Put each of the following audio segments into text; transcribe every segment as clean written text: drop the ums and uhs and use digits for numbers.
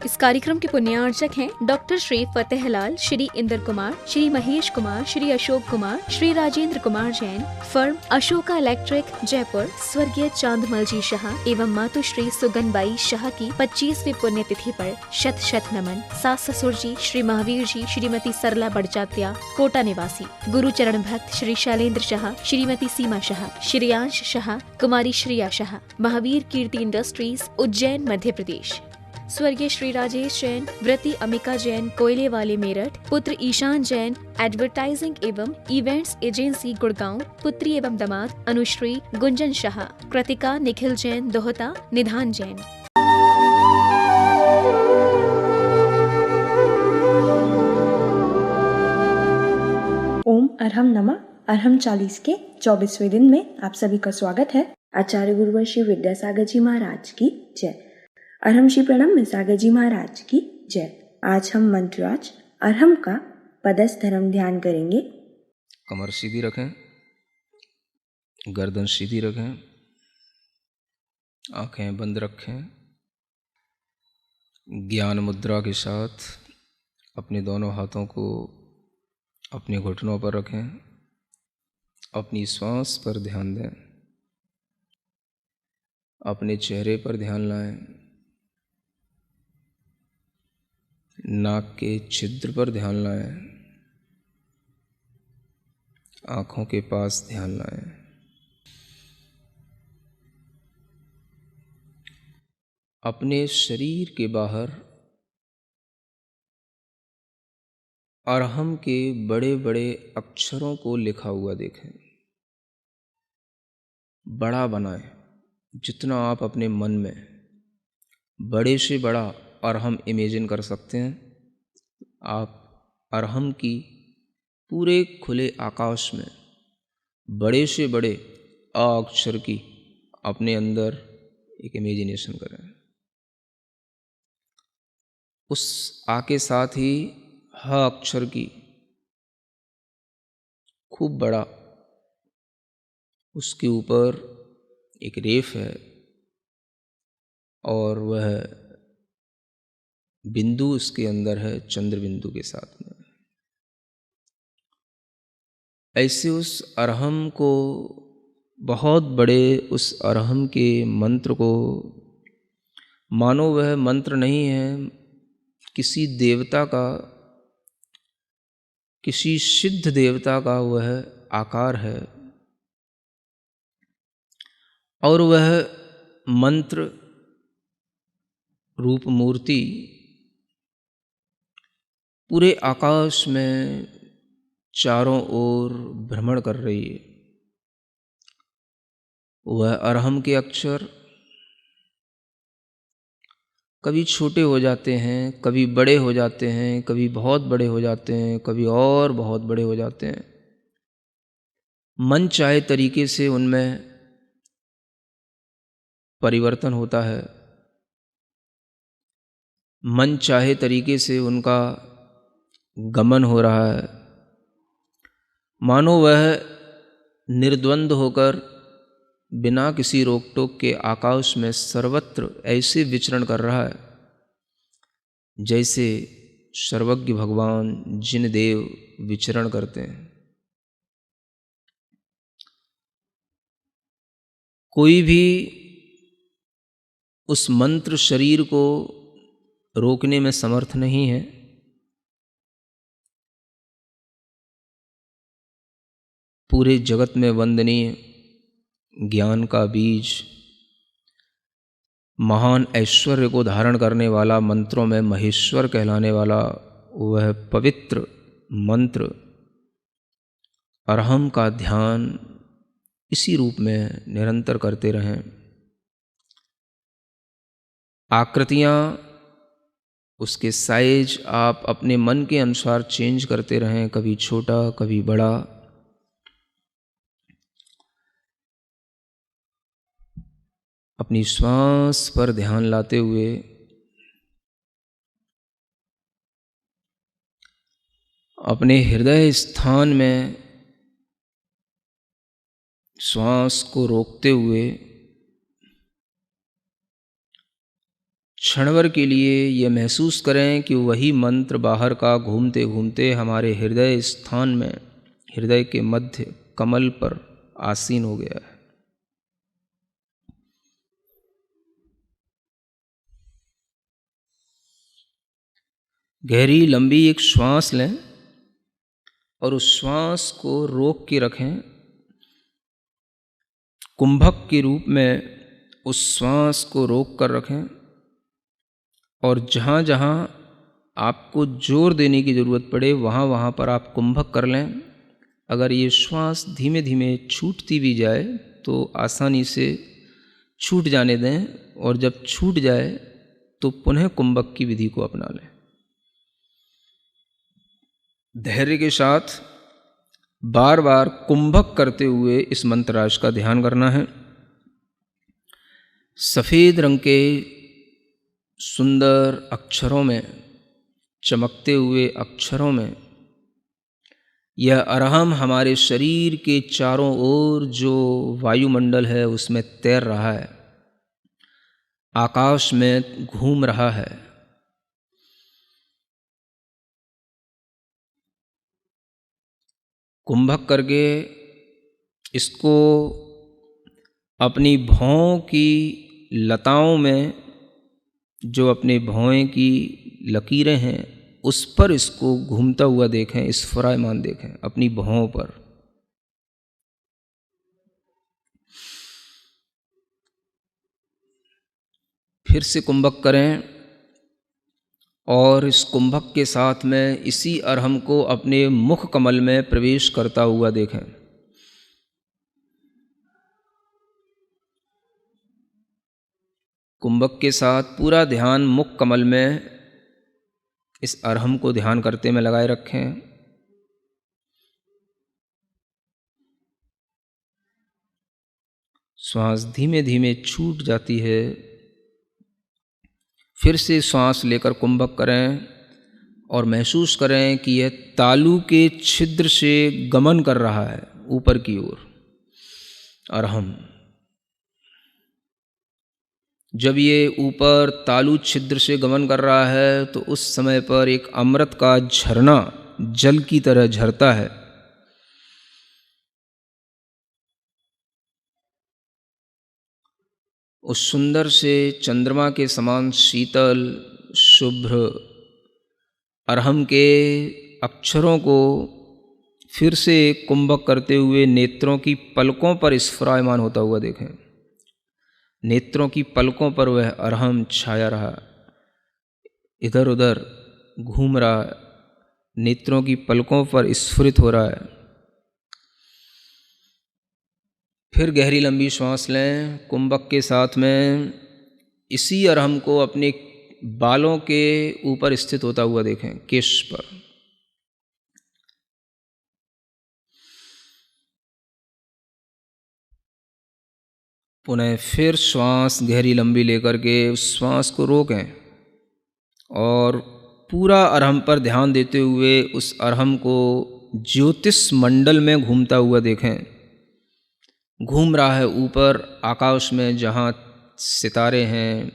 इस कार्यक्रम के पुण्यार्चक हैं doctor Shri Fatehlal, Shri Indra Kumar, Shri Mahesh Kumar, Shri Ashok Kumar, Shri Rajendra Kumar Jain, firm Ashoka electric Jaipur, स्वर्गीय चांदमल जी शाह एवं मातुश्री सुगनबाई शाह की 25वीं पुण्यतिथि पर शत शत नमन। सास ससुर जी श्री महावीर जी, श्रीमती सरला बड़जात्या कोटा निवासी, गुरु चरण भक्त श्री शैलेंद्र शाह, श्रीमती सीमा शाह, श्रेयांश शाह, कुमारी श्रेया शाह, महावीर कीर्ति इंडस्ट्रीज उज्जैन मध्य प्रदेश। स्वर्गीय श्री राजेश जैन, व्रती अमिका जैन कोयले वाले मेरठ, पुत्र ईशान जैन एडवर्टाइजिंग एवं इवेंट्स एजेंसी गुड़गांव, पुत्री एवं दामाद अनुश्री गुंजन शाह, कृतिका निखिल जैन दोहता, निधान जैन। ओम अरहम नमः। अरहम 40 के 24वें दिन में आप सभी का स्वागत है। आचार्य गुरुवर श्री विद्यासागर जी महाराज की जय। अरहम श्री प्रणम में सागर जी महाराज की जय। आज हम मंत्रराज अरहम का पदस्थ धर्म ध्यान करेंगे। कमर सीधी रखें, गर्दन सीधी रखें, आंखें बंद रखें। ज्ञान मुद्रा के साथ अपने दोनों हाथों को अपने घुटनों पर रखें। अपनी श्वास पर ध्यान दें, अपने चेहरे पर ध्यान लाएं, नाक के छिद्र पर ध्यान लाएं, आँखों के पास ध्यान लाएं। अपने शरीर के बाहर अरहम के बड़े बड़े अक्षरों को लिखा हुआ देखें। बड़ा बनाएं, जितना आप अपने मन में बड़े से बड़ा अरहम इमेजिन कर सकते हैं। आप अरहम की पूरे खुले आकाश में बड़े से बड़े अ अक्षर की अपने अंदर एक इमेजिनेशन करें। उस आ के साथ ही ह अक्षर की खूब बड़ा, उसके ऊपर एक रेफ है और वह बिंदु उसके अंदर है चंद्र बिंदु के साथ में। ऐसे उस अरहम को, बहुत बड़े उस अरहम के मंत्र को मानो वह मंत्र नहीं है, किसी देवता का, किसी सिद्ध देवता का वह आकार है और वह मंत्र रूप मूर्ति पूरे आकाश में चारों ओर भ्रमण कर रही है। वह अरहम के अक्षर कभी छोटे हो जाते हैं, कभी बड़े हो जाते हैं, कभी बहुत बड़े हो जाते हैं, कभी और बहुत बड़े हो जाते हैं। मन चाहे तरीके से उनमें परिवर्तन होता है, मन चाहे तरीके से उनका गमन हो रहा है। मानो वह निर्द्वंद होकर बिना किसी रोक टोक के आकाश में सर्वत्र ऐसे विचरण कर रहा है जैसे सर्वज्ञ भगवान जिन देव विचरण करते हैं। कोई भी उस मंत्र शरीर को रोकने में समर्थ नहीं है। पूरे जगत में वंदनीय ज्ञान का बीज, महान ऐश्वर्य को धारण करने वाला, मंत्रों में महेश्वर कहलाने वाला वह पवित्र मंत्र अरहम का ध्यान इसी रूप में निरंतर करते रहें। आकृतियाँ, उसके साइज आप अपने मन के अनुसार चेंज करते रहें, कभी छोटा कभी बड़ा। अपनी श्वास पर ध्यान लाते हुए अपने हृदय स्थान में श्वास को रोकते हुए क्षणभर के लिए ये महसूस करें कि वही मंत्र बाहर का घूमते घूमते हमारे हृदय स्थान में, हृदय के मध्य कमल पर आसीन हो गया है। गहरी लंबी एक श्वास लें और उस श्वास को रोक के रखें। कुंभक के रूप में उस श्वास को रोक कर रखें और जहाँ जहाँ आपको जोर देने की ज़रूरत पड़े वहाँ वहाँ पर आप कुंभक कर लें। अगर ये श्वास धीमे धीमे छूटती भी जाए तो आसानी से छूट जाने दें और जब छूट जाए तो पुनः कुंभक की विधि को अपना लें। धैर्य के साथ बार बार कुंभक करते हुए इस मंत्रराज का ध्यान करना है। सफ़ेद रंग के सुंदर अक्षरों में, चमकते हुए अक्षरों में यह अरहम हमारे शरीर के चारों ओर जो वायुमंडल है उसमें तैर रहा है, आकाश में घूम रहा है। कुंभक करके इसको अपनी भौं की लताओं में, जो अपने भौं की लकीरें हैं उस पर इसको घूमता हुआ देखें, स्फुरायमान देखें अपनी भौं पर। फिर से कुंभक करें और इस कुंभक के साथ में इसी अरहम को अपने मुख कमल में प्रवेश करता हुआ देखें। कुंभक के साथ पूरा ध्यान मुख कमल में इस अरहम को ध्यान करते में लगाए रखें। श्वास धीमे धीमे छूट जाती है। फिर से श्वास लेकर कुंभक करें और महसूस करें कि यह तालू के छिद्र से गमन कर रहा है ऊपर की ओर अरहम। जब ये ऊपर तालु छिद्र से गमन कर रहा है तो उस समय पर एक अमृत का झरना जल की तरह झरता है। उस सुंदर से चंद्रमा के समान शीतल शुभ्र अरहम के अक्षरों को फिर से कुंभक करते हुए नेत्रों की पलकों पर स्फुरायमान होता हुआ देखें। नेत्रों की पलकों पर वह अरहम छाया रहा, इधर उधर घूम रहा, नेत्रों की पलकों पर स्फुरित हो रहा है। फिर गहरी लंबी श्वास लें। कुंभक के साथ में इसी अरहम को अपने बालों के ऊपर स्थित होता हुआ देखें, केश पर। पुनः फिर श्वास गहरी लंबी लेकर के उस श्वास को रोकें और पूरा अरहम पर ध्यान देते हुए उस अरहम को ज्योतिष मंडल में घूमता हुआ देखें। घूम रहा है ऊपर आकाश में, जहाँ सितारे हैं,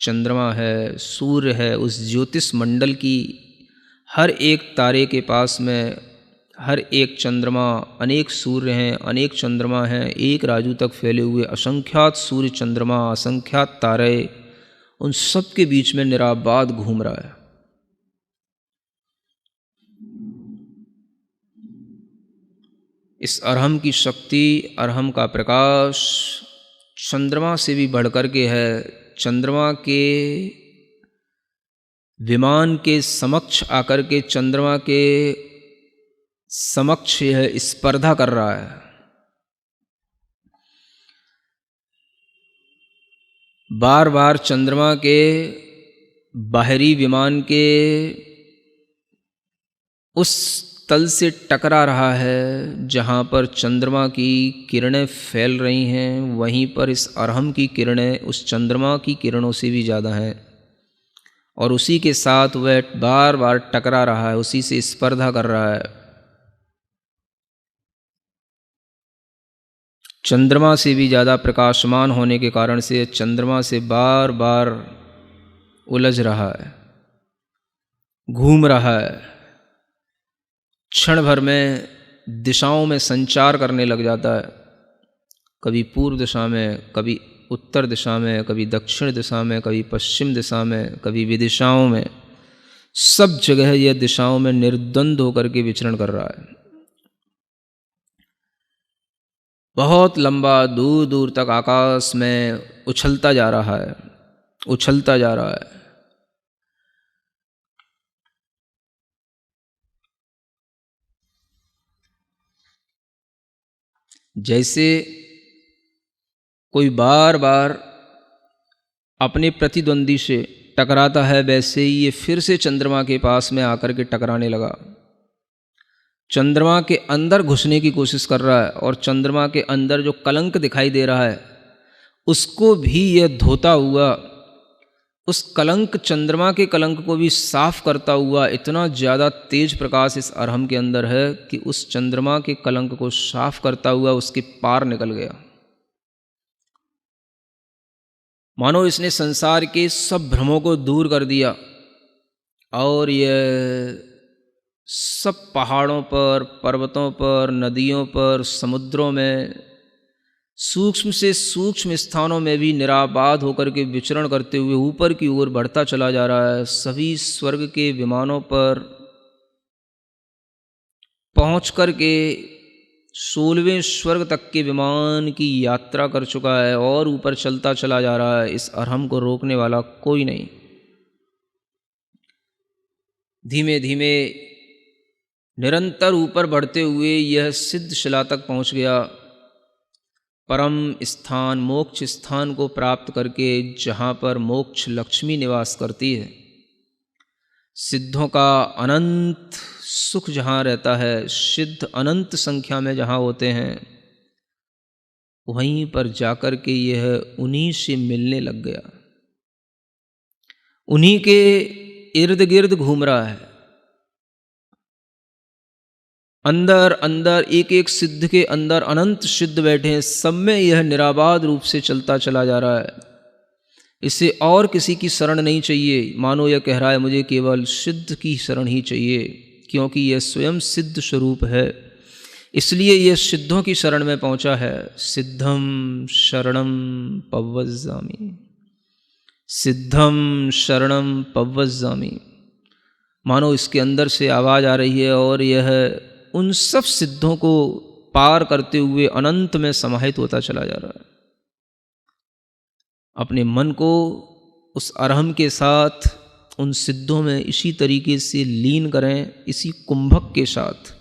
चंद्रमा है, सूर्य है, उस ज्योतिष मंडल की हर एक तारे के पास में हर एक चंद्रमा, अनेक सूर्य हैं, अनेक चंद्रमा हैं, एक राजू तक फैले हुए असंख्यात सूर्य चंद्रमा, असंख्यात तारे, उन सब के बीच में निराबाद घूम रहा है। इस अरहम की शक्ति, अरहम का प्रकाश चंद्रमा से भी बढ़कर के है। चंद्रमा के विमान के समक्ष आकर के चंद्रमा के समक्ष यह स्पर्धा कर रहा है। बार बार चंद्रमा के बाहरी विमान के उस तल से टकरा रहा है जहाँ पर चंद्रमा की किरणें फैल रही हैं, वहीं पर इस अरहम की किरणें उस चंद्रमा की किरणों से भी ज़्यादा हैं और उसी के साथ वह बार बार टकरा रहा है, उसी से स्पर्धा कर रहा है। चंद्रमा से भी ज़्यादा प्रकाशमान होने के कारण से चंद्रमा से बार बार उलझ रहा है, घूम रहा है, क्षण भर में दिशाओं में संचार करने लग जाता है, कभी पूर्व दिशा में, कभी उत्तर दिशा में, कभी दक्षिण दिशा में, कभी पश्चिम दिशा में, कभी विदिशाओं में, सब जगह यह दिशाओं में निर्द्वंद होकर के विचरण कर रहा है। बहुत लंबा दूर दूर तक आकाश में उछलता जा रहा है, उछलता जा रहा है। जैसे कोई बार बार अपने प्रतिद्वंदी से टकराता है, वैसे ही ये फिर से चंद्रमा के पास में आकर के टकराने लगा। चंद्रमा के अंदर घुसने की कोशिश कर रहा है और चंद्रमा के अंदर जो कलंक दिखाई दे रहा है उसको भी यह धोता हुआ, उस कलंक, चंद्रमा के कलंक को भी साफ करता हुआ, इतना ज़्यादा तेज प्रकाश इस अरहम के अंदर है कि उस चंद्रमा के कलंक को साफ करता हुआ उसके पार निकल गया। मानो इसने संसार के सब भ्रमों को दूर कर दिया और यह सब पहाड़ों पर, पर्वतों पर, नदियों पर, समुद्रों में, सूक्ष्म से सूक्ष्म स्थानों में भी निराबाद होकर के विचरण करते हुए ऊपर की ओर बढ़ता चला जा रहा है। सभी स्वर्ग के विमानों पर पहुंच कर के 16वें स्वर्ग तक के विमान की यात्रा कर चुका है और ऊपर चलता चला जा रहा है। इस अरहम को रोकने वाला कोई नहीं। धीमे धीमे निरंतर ऊपर बढ़ते हुए यह सिद्ध शिला तक पहुंच गया, परम स्थान, मोक्ष स्थान को प्राप्त करके, जहाँ पर मोक्ष लक्ष्मी निवास करती है। सिद्धों का अनंत सुख जहाँ रहता है, सिद्ध अनंत संख्या में जहाँ होते हैं, वहीं पर जाकर के यह उन्हीं से मिलने लग गया, उन्हीं के इर्द गिर्द घूम रहा है। अंदर अंदर एक एक सिद्ध के अंदर अनंत सिद्ध बैठे हैं, सब में यह निराबाद रूप से चलता चला जा रहा है। इसे और किसी की शरण नहीं चाहिए। मानो यह कह रहा है मुझे केवल सिद्ध की शरण ही चाहिए, क्योंकि यह स्वयं सिद्ध स्वरूप है, इसलिए यह सिद्धों की शरण में पहुंचा है। सिद्धम शरणम पव्वज्जामि, सिद्धम शरणम पव्वज्जामि। मानो इसके अंदर से आवाज़ आ रही है और यह उन सब सिद्धों को पार करते हुए अनंत में समाहित होता चला जा रहा है। अपने मन को उस अरहम के साथ उन सिद्धों में इसी तरीके से लीन करें, इसी कुंभक के साथ।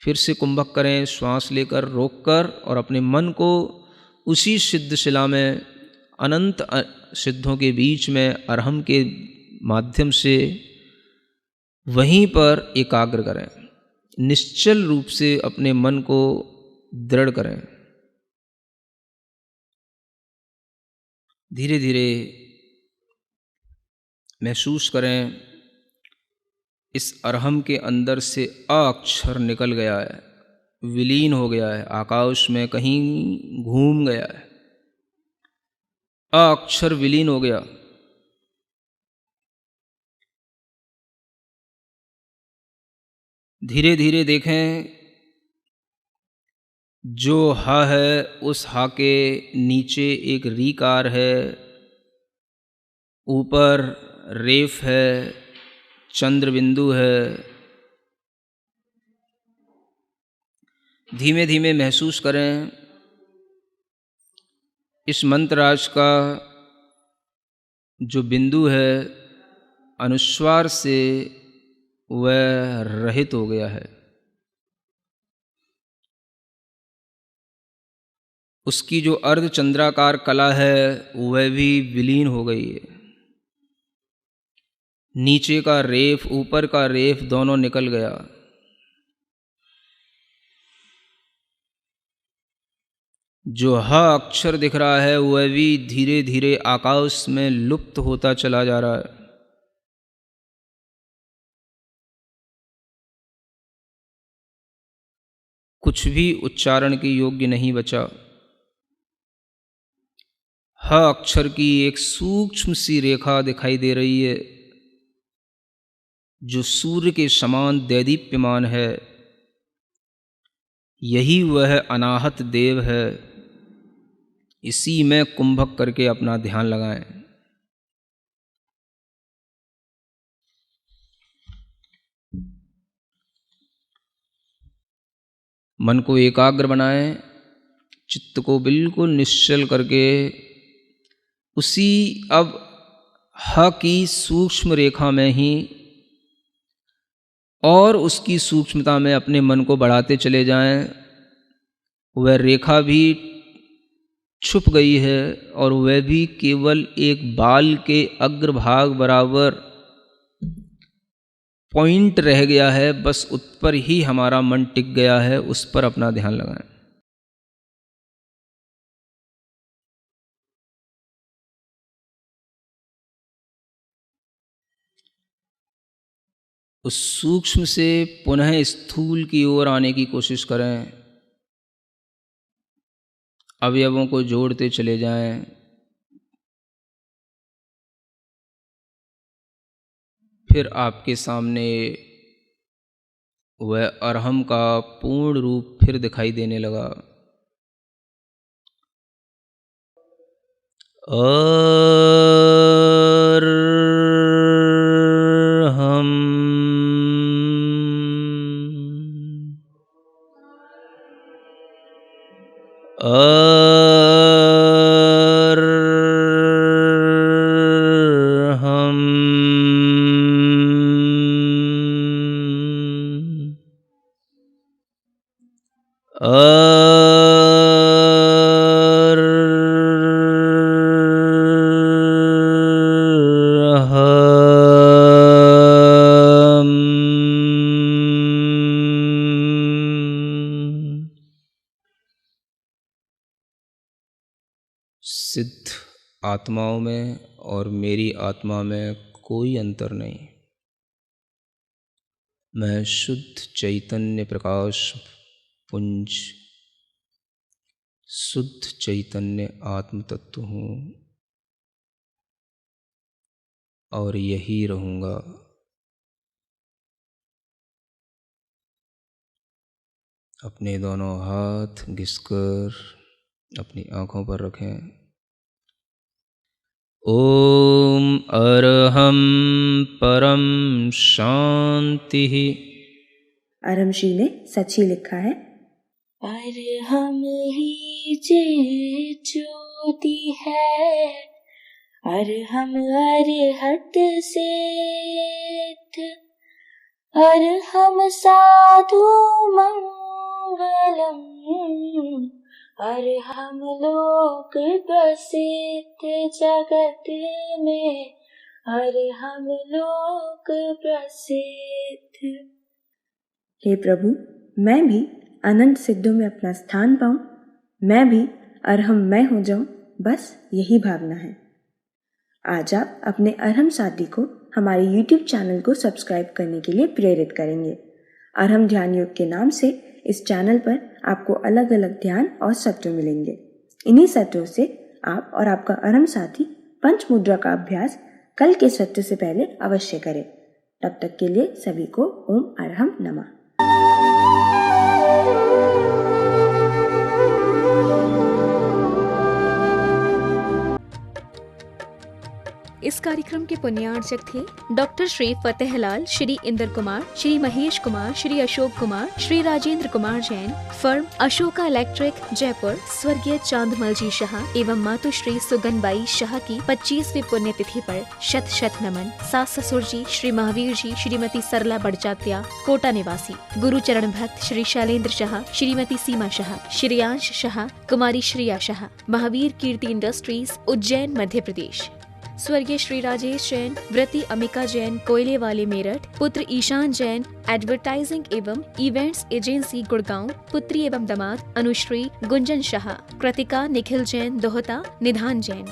फिर से कुंभक करें, श्वास लेकर, रोककर, और अपने मन को उसी सिद्ध शिला में, अनंत सिद्धों के बीच में, अरहम के माध्यम से वहीं पर एकाग्र करें। निश्चल रूप से अपने मन को दृढ़ करें। धीरे धीरे महसूस करें इस अरहम के अंदर से अ अक्षर निकल गया है, विलीन हो गया है, आकाश में कहीं घूम गया है। अ अक्षर विलीन हो गया। धीरे धीरे देखें, जो हा है उस हा के नीचे एक रीकार है, ऊपर रेफ है, चंद्र बिंदु है। धीमे धीमे महसूस करें इस मंत्रराज का जो बिंदु है, अनुस्वार से वह रहित हो गया है। उसकी जो अर्धचंद्राकार कला है वह भी विलीन हो गई है। नीचे का रेफ, ऊपर का रेफ दोनों निकल गया। जो ह अक्षर दिख रहा है वह भी धीरे धीरे आकाश में लुप्त होता चला जा रहा है। कुछ भी उच्चारण के योग्य नहीं बचा। ह अक्षर की एक सूक्ष्म सी रेखा दिखाई दे रही है जो सूर्य के समान दैदीप्यमान है। यही वह अनाहत देव है। इसी में कुंभक करके अपना ध्यान लगाएं। मन को एकाग्र बनाएं, चित्त को बिल्कुल निश्चल करके उसी अब ह की सूक्ष्म रेखा में ही और उसकी सूक्ष्मता में अपने मन को बढ़ाते चले जाएं। वह रेखा भी छुप गई है और वह भी केवल एक बाल के अग्रभाग बराबर पॉइंट रह गया है। बस उस पर ही हमारा मन टिक गया है, उस पर अपना ध्यान लगाएं। उस सूक्ष्म से पुनः स्थूल की ओर आने की कोशिश करें। अवयवों को जोड़ते चले जाएं। फिर आपके सामने वह अरहम का पूर्ण रूप फिर दिखाई देने लगा। अरहम अरहम सिद्ध आत्माओं में और मेरी आत्मा में कोई अंतर नहीं। मैं शुद्ध चैतन्य प्रकाश पुंज, शुद्ध चैतन्य आत्म तत्व हूँ और यही रहूँगा। अपने दोनों हाथ घिसकर अपनी आँखों पर रखें। ओम अरहम परम शांति। अरहम श्री ने सच ही लिखा है। अरहम ही जे ज्योति है, अरहम अरहत सिद्ध, अरहम साधु मंगलम, अरहम लोक प्रसिद्ध जगत में, अरहम लोक प्रसिद्ध। हे प्रभु, मैं भी अनंत सिद्धों में अपना स्थान पाऊं, मैं भी अरहम मैं हो जाऊं, बस यही भावना है। आज आप अपने अरहम साथी को हमारे YouTube चैनल को सब्सक्राइब करने के लिए प्रेरित करेंगे। अरहम ध्यान योग के नाम से इस चैनल पर आपको अलग अलग ध्यान और सत्र मिलेंगे। इन्हीं सत्रों से आप और आपका अरहम साथी पंच मुद्रा का अभ्यास कल के सत्र से पहले अवश्य करें। तब तक के लिए सभी को ओम अरहम नमः। इस कार्यक्रम के पुण्यार्चक थे doctor Shri Fatehlal, Shri Inder Kumar, Shri Mahesh Kumar, Shri Ashok Kumar, Shri Rajendra Kumar Jain, firm Ashoka electric Jaipur, स्वर्गीय चांदमल जी शाह एवं मातुश्री सुगनबाई शाह की 25वीं पुण्यतिथि पर शत शत नमन। सास ससुर जी श्री महावीर जी, श्रीमती सरला बड़जात्या कोटा निवासी, गुरुचरण भक्त श्री शैलेंद्र शाह, श्रीमती सीमा शाह, श्रेयांश शाह, कुमारी श्रेया शाह, महावीर कीर्ति इंडस्ट्रीज उज्जैन मध्य प्रदेश। स्वर्गीय श्री राजेश जैन, व्रती अमिका जैन कोयले वाले मेरठ, पुत्र ईशान जैन एडवर्टाइजिंग एवं इवेंट्स एजेंसी गुड़गांव, पुत्री एवं दामाद अनुश्री गुंजन शाह, कृतिका निखिल जैन दोहता, निधान जैन।